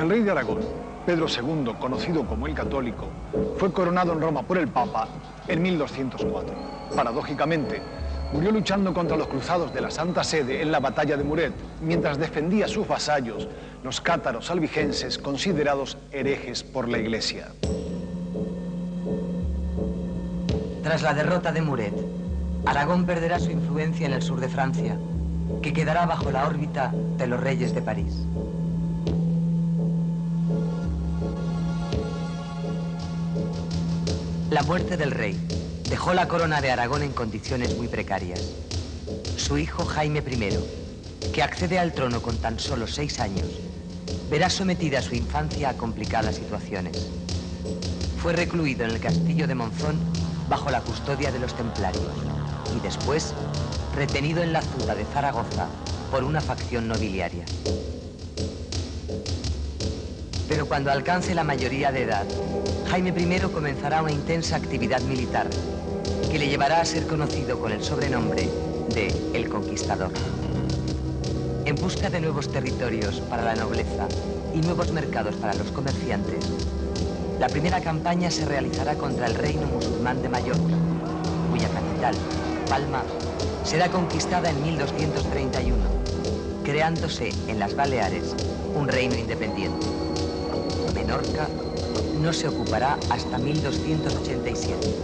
El rey de Aragón, Pedro II, conocido como el Católico, fue coronado en Roma por el Papa en 1204. Paradójicamente, murió luchando contra los cruzados de la Santa Sede en la batalla de Muret, mientras defendía a sus vasallos, los cátaros albigenses, considerados herejes por la Iglesia. Tras la derrota de Muret, Aragón perderá su influencia en el sur de Francia, que quedará bajo la órbita de los reyes de París. La muerte del rey dejó la corona de Aragón en condiciones muy precarias. Su hijo Jaime I, que accede al trono con tan solo 6 años, verá sometida su infancia a complicadas situaciones. Fue recluido en el castillo de Monzón bajo la custodia de los templarios y después retenido en la Zuta de Zaragoza por una facción nobiliaria. Pero cuando alcance la mayoría de edad, Jaime I comenzará una intensa actividad militar que le llevará a ser conocido con el sobrenombre de El Conquistador. En busca de nuevos territorios para la nobleza y nuevos mercados para los comerciantes, la primera campaña se realizará contra el reino musulmán de Mallorca, cuya capital, Palma, será conquistada en 1231, creándose en las Baleares un reino independiente. Menorca no se ocupará hasta 1287.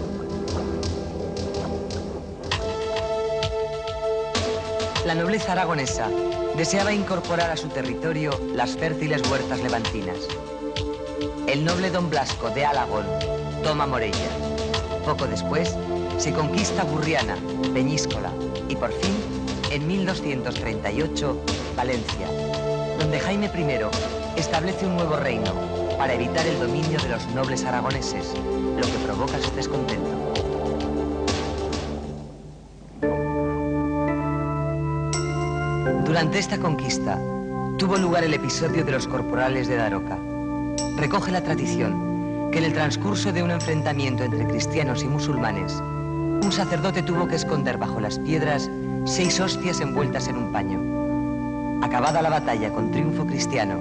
La nobleza aragonesa deseaba incorporar a su territorio las fértiles huertas levantinas. El noble don Blasco de Alagón toma Morella. Poco después se conquista Burriana, Peñíscola y por fin, en 1238, Valencia, donde Jaime I establece un nuevo reino para evitar el dominio de los nobles aragoneses, lo que provoca su descontento. Durante esta conquista tuvo lugar el episodio de los corporales de Daroca. Recoge la tradición que en el transcurso de un enfrentamiento entre cristianos y musulmanes, un sacerdote tuvo que esconder bajo las piedras 6 hostias envueltas en un paño. Acabada la batalla con triunfo cristiano,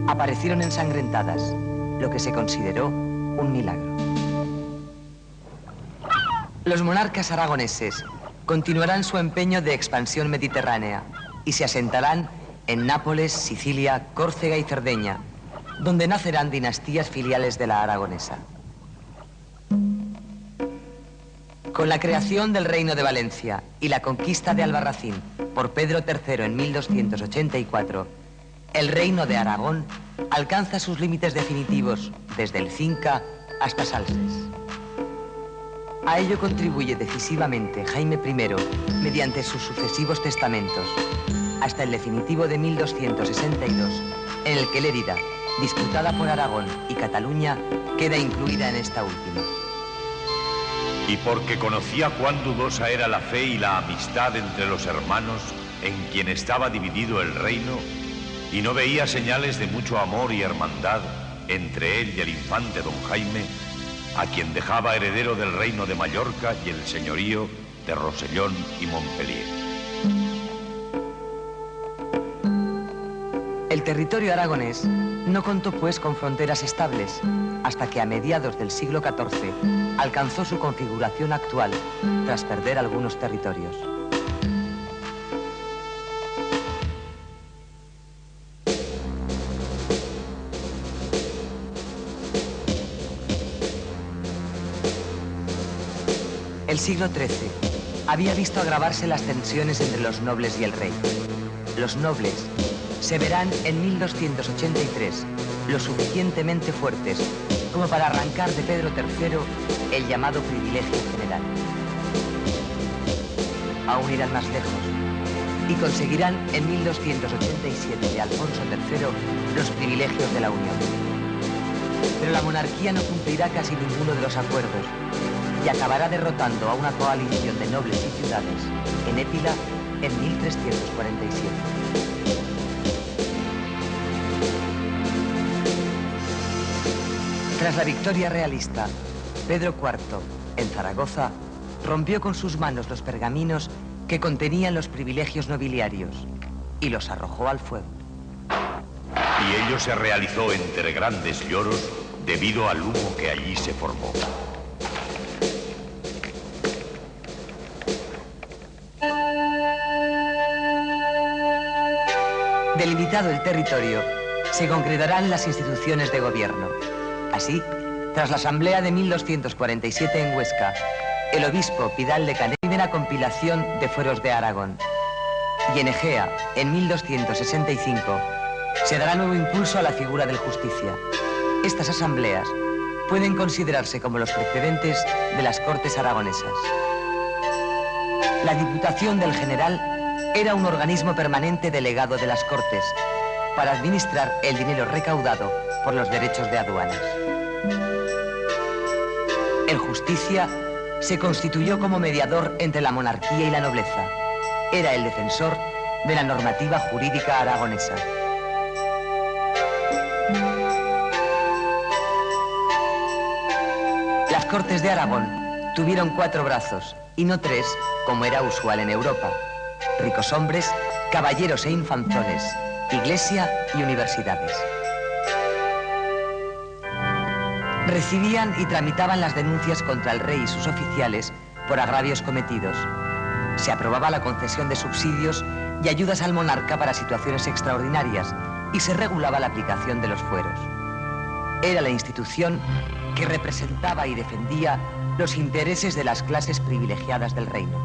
aparecieron ensangrentadas, lo que se consideró un milagro. Los monarcas aragoneses continuarán su empeño de expansión mediterránea y se asentarán en Nápoles, Sicilia, Córcega y Cerdeña, donde nacerán dinastías filiales de la aragonesa. Con la creación del Reino de Valencia y la conquista de Albarracín por Pedro III en 1284, el Reino de Aragón alcanza sus límites definitivos desde el Cinca hasta Salses. A ello contribuye decisivamente Jaime I mediante sus sucesivos testamentos, hasta el definitivo de 1262, en el que Lérida, disputada por Aragón y Cataluña, queda incluida en esta última. Y porque conocía cuán dudosa era la fe y la amistad entre los hermanos en quien estaba dividido el reino, y no veía señales de mucho amor y hermandad entre él y el infante don Jaime, a quien dejaba heredero del reino de Mallorca y el señorío de Rosellón y Montpellier. El territorio aragonés no contó pues con fronteras estables, hasta que a mediados del siglo XIV alcanzó su configuración actual, tras perder algunos territorios. El siglo XIII había visto agravarse las tensiones entre los nobles y el rey. Los nobles se verán en 1283 lo suficientemente fuertes como para arrancar de Pedro III el llamado privilegio general. Aún irán más lejos y conseguirán en 1287 de Alfonso III los privilegios de la Unión. Pero la monarquía no cumplirá casi ninguno de los acuerdos y acabará derrotando a una coalición de nobles y ciudades en Épila en 1347. Tras la victoria realista, Pedro IV, en Zaragoza, rompió con sus manos los pergaminos que contenían los privilegios nobiliarios y los arrojó al fuego. y ello se realizó entre grandes lloros debido al humo que allí se formó. Delimitado el territorio, se concretarán las instituciones de gobierno. Así, tras la asamblea de 1247 en Huesca, el obispo Pidal de Canet, primera compilación de fueros de Aragón. Y en Egea, en 1265, se dará nuevo impulso a la figura del justicia. Estas asambleas pueden considerarse como los precedentes de las Cortes aragonesas. La Diputación del General era un organismo permanente delegado de las Cortes para administrar el dinero recaudado por los derechos de aduanas. El Justicia se constituyó como mediador entre la monarquía y la nobleza. Era el defensor de la normativa jurídica aragonesa. Las Cortes de Aragón tuvieron 4 brazos y no 3, como era usual en Europa: ricos hombres, caballeros e infanzones, iglesia y universidades. Recibían y tramitaban las denuncias contra el rey y sus oficiales por agravios cometidos. Se aprobaba la concesión de subsidios y ayudas al monarca para situaciones extraordinarias y se regulaba la aplicación de los fueros. Era la institución que representaba y defendía los intereses de las clases privilegiadas del reino.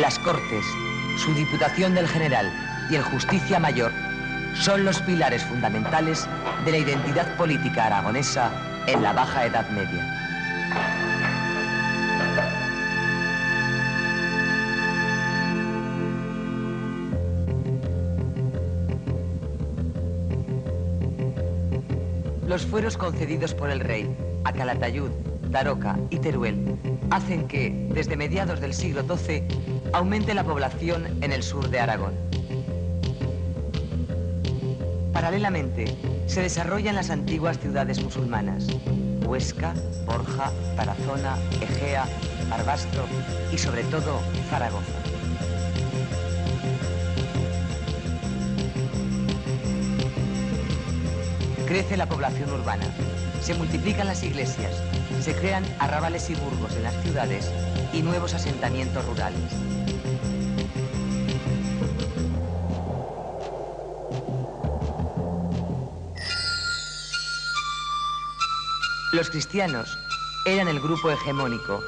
Las Cortes, su Diputación del General y el Justicia Mayor son los pilares fundamentales de la identidad política aragonesa en la Baja Edad Media. Los fueros concedidos por el rey a Calatayud, Daroca y Teruel hacen que, desde mediados del siglo XII, aumente la población en el sur de Aragón. Paralelamente, se desarrollan las antiguas ciudades musulmanas: Huesca, Borja, Tarazona, Egea, Barbastro y, sobre todo, Zaragoza. Crece la población urbana, se multiplican las iglesias, se crean arrabales y burgos en las ciudades y nuevos asentamientos rurales. Los cristianos eran el grupo hegemónico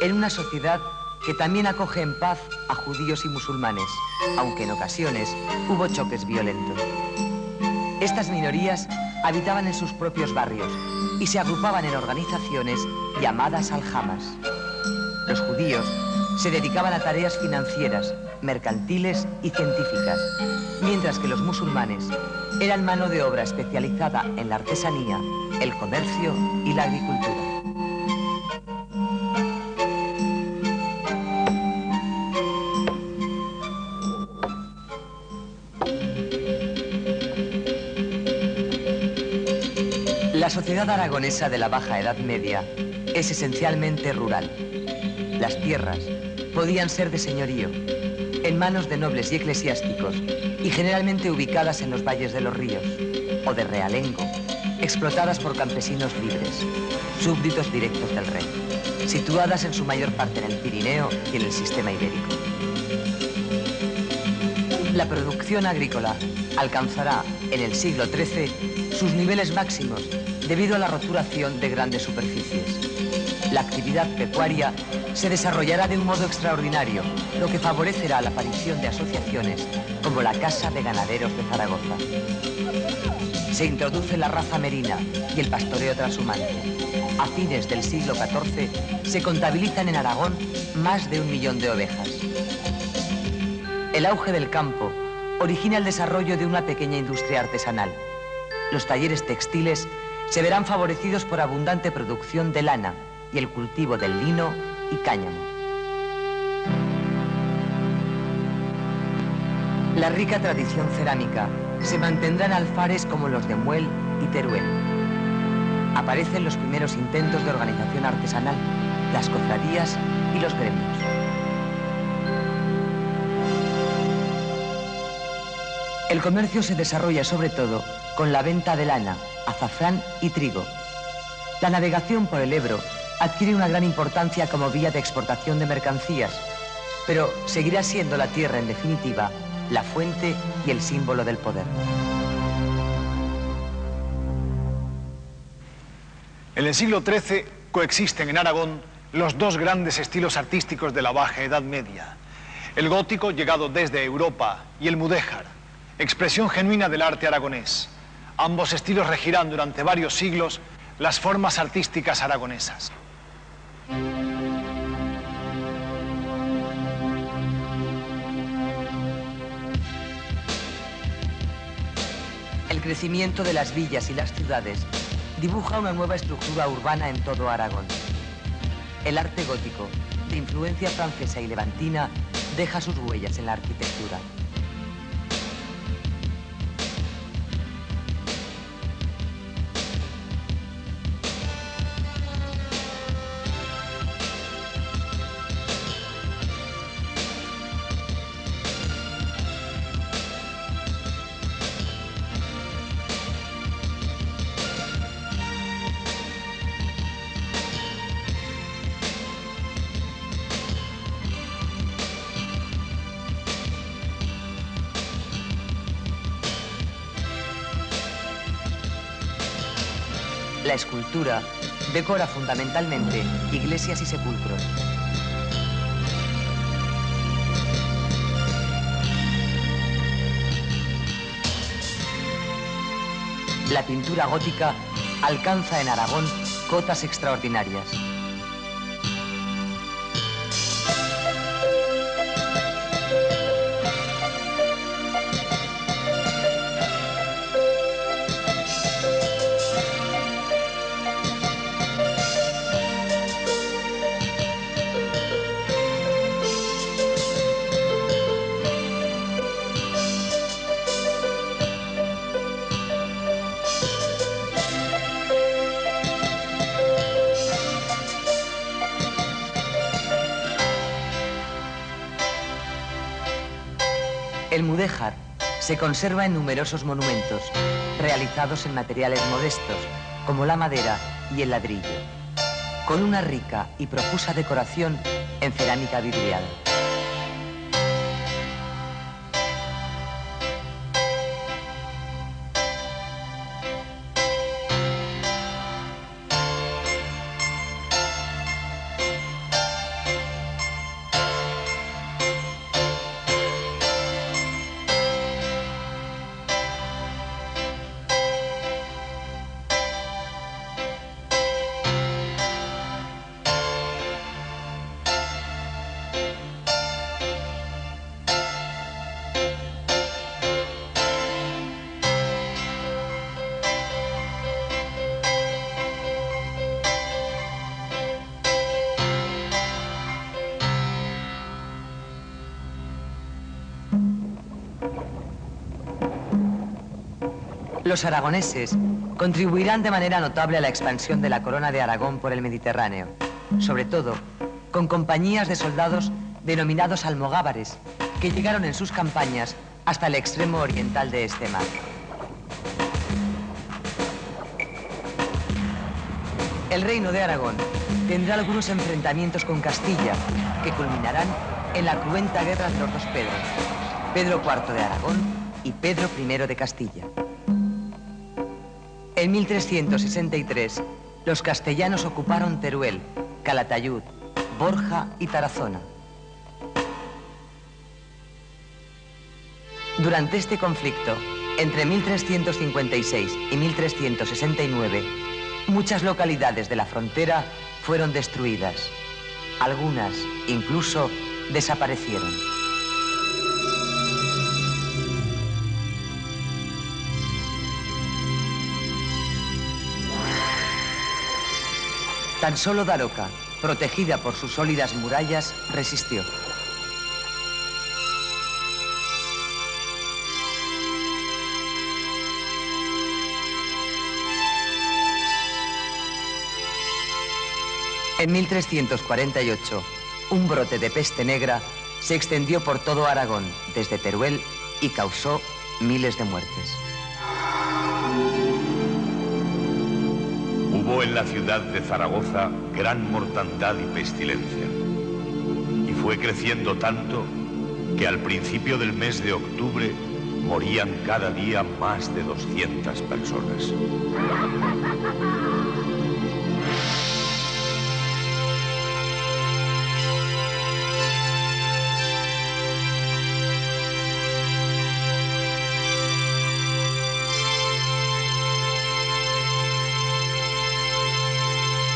en una sociedad que también acoge en paz a judíos y musulmanes, aunque en ocasiones hubo choques violentos. Estas minorías habitaban en sus propios barrios y se agrupaban en organizaciones llamadas aljamas. Los judíos se dedicaban a tareas financieras, mercantiles y científicas, mientras que los musulmanes eran mano de obra especializada en la artesanía, el comercio y la agricultura. La sociedad aragonesa de la Baja Edad Media es esencialmente rural. Las tierras podían ser de señorío, en manos de nobles y eclesiásticos, y generalmente ubicadas en los valles de los ríos, o de realengo, explotadas por campesinos libres, súbditos directos del rey, situadas en su mayor parte en el Pirineo y en el sistema ibérico. La producción agrícola alcanzará en el siglo XIII sus niveles máximos debido a la roturación de grandes superficies. La actividad pecuaria se desarrollará de un modo extraordinario, lo que favorecerá la aparición de asociaciones como la Casa de Ganaderos de Zaragoza. Se introduce la raza merina y el pastoreo trashumante. A fines del siglo XIV se contabilizan en Aragón más de 1 millón de ovejas. El auge del campo origina el desarrollo de una pequeña industria artesanal. Los talleres textiles se verán favorecidos por abundante producción de lana y el cultivo del lino y cáñamo. La rica tradición cerámica se mantendrá en alfares como los de Muel y Teruel. Aparecen los primeros intentos de organización artesanal, las cofradías y los gremios. El comercio se desarrolla sobre todo con la venta de lana, azafrán y trigo. La navegación por el Ebro adquiere una gran importancia como vía de exportación de mercancías, pero seguirá siendo la tierra, en definitiva, la fuente y el símbolo del poder. En el siglo XIII coexisten en Aragón los dos grandes estilos artísticos de la Baja Edad Media. El gótico, llegado desde Europa, y el mudéjar, expresión genuina del arte aragonés. Ambos estilos regirán durante varios siglos las formas artísticas aragonesas. El crecimiento de las villas y las ciudades dibuja una nueva estructura urbana en todo Aragón. El arte gótico, de influencia francesa y levantina, deja sus huellas en la arquitectura. La escultura decora fundamentalmente iglesias y sepulcros. La pintura gótica alcanza en Aragón cotas extraordinarias. El mudéjar se conserva en numerosos monumentos, realizados en materiales modestos, como la madera y el ladrillo, con una rica y profusa decoración en cerámica vidriada. Los aragoneses contribuirán de manera notable a la expansión de la corona de Aragón por el Mediterráneo, sobre todo con compañías de soldados denominados almogávares, que llegaron en sus campañas hasta el extremo oriental de este mar. El reino de Aragón tendrá algunos enfrentamientos con Castilla, que culminarán en la cruenta guerra de los dos Pedros, Pedro IV de Aragón y Pedro I de Castilla. En 1363, los castellanos ocuparon Teruel, Calatayud, Borja y Tarazona. Durante este conflicto, entre 1356 y 1369, muchas localidades de la frontera fueron destruidas. Algunas, incluso, desaparecieron. Tan solo Daroca, protegida por sus sólidas murallas, resistió. En 1348, un brote de peste negra se extendió por todo Aragón, desde Teruel, y causó miles de muertes. Hubo en la ciudad de Zaragoza gran mortandad y pestilencia. Y fue creciendo tanto que al principio del mes de octubre morían cada día más de 200 personas.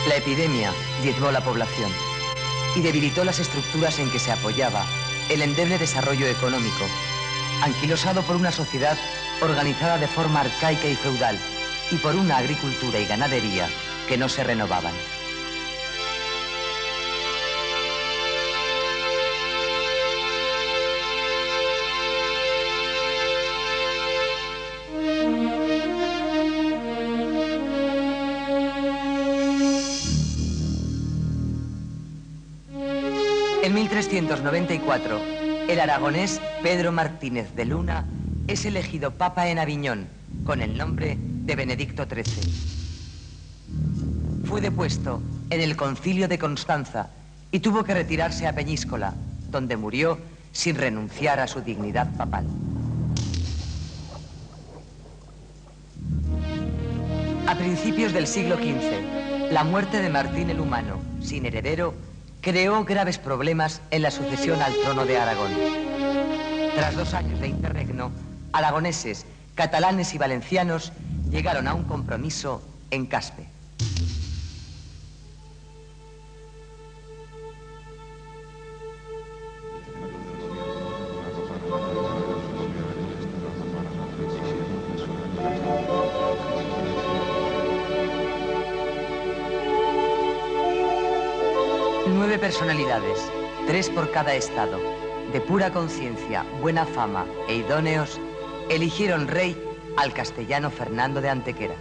La epidemia diezmó la población y debilitó las estructuras en que se apoyaba el endeble desarrollo económico, anquilosado por una sociedad organizada de forma arcaica y feudal y por una agricultura y ganadería que no se renovaban. En 1394, el aragonés Pedro Martínez de Luna es elegido papa en Aviñón con el nombre de Benedicto XIII. Fue depuesto en el Concilio de Constanza y tuvo que retirarse a Peñíscola, donde murió sin renunciar a su dignidad papal. A principios del siglo XV, la muerte de Martín el Humano, sin heredero, creó graves problemas en la sucesión al trono de Aragón. Tras 2 años de interregno, aragoneses, catalanes y valencianos llegaron a un compromiso en Caspe. Nueve personalidades, 3 por cada estado, de pura conciencia, buena fama e idóneos, eligieron rey al castellano Fernando de Antequera.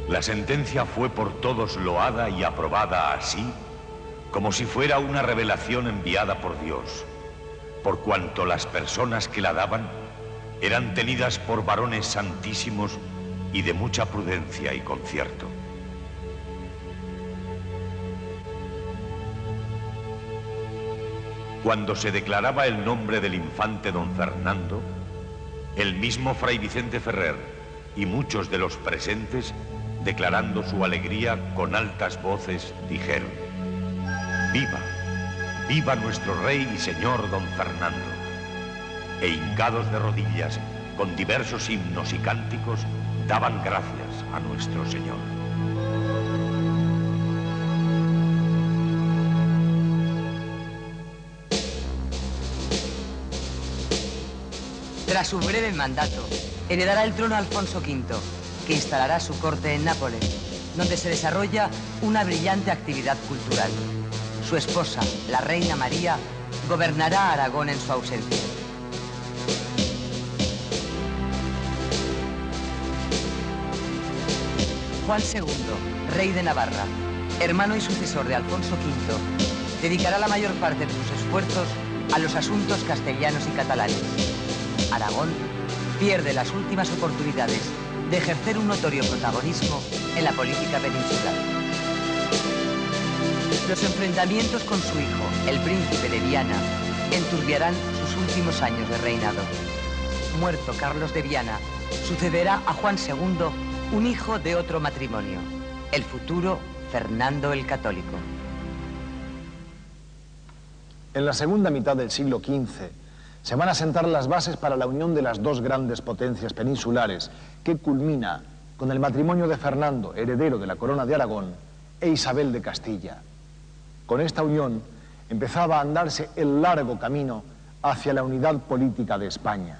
La sentencia fue por todos loada y aprobada así, como si fuera una revelación enviada por Dios, por cuanto las personas que la daban eran tenidas por varones santísimos y de mucha prudencia y concierto. Cuando se declaraba el nombre del infante don Fernando, el mismo fray Vicente Ferrer y muchos de los presentes, declarando su alegría con altas voces, dijeron: ¡Viva! ¡Viva nuestro rey y señor don Fernando! E hincados de rodillas, con diversos himnos y cánticos, daban gracias a nuestro Señor. Tras su breve mandato, heredará el trono Alfonso V, que instalará su corte en Nápoles, donde se desarrolla una brillante actividad cultural. Su esposa, la reina María, gobernará Aragón en su ausencia. Juan II, rey de Navarra, hermano y sucesor de Alfonso V, dedicará la mayor parte de sus esfuerzos a los asuntos castellanos y catalanes. Aragón pierde las últimas oportunidades de ejercer un notorio protagonismo en la política peninsular. Los enfrentamientos con su hijo, el príncipe de Viana, enturbiarán sus últimos años de reinado. Muerto Carlos de Viana, sucederá a Juan II, un hijo de otro matrimonio, el futuro Fernando el Católico. En la segunda mitad del siglo XV se van a sentar las bases para la unión de las dos grandes potencias peninsulares, que culmina con el matrimonio de Fernando, heredero de la corona de Aragón, e Isabel de Castilla. Con esta unión empezaba a andarse el largo camino hacia la unidad política de España.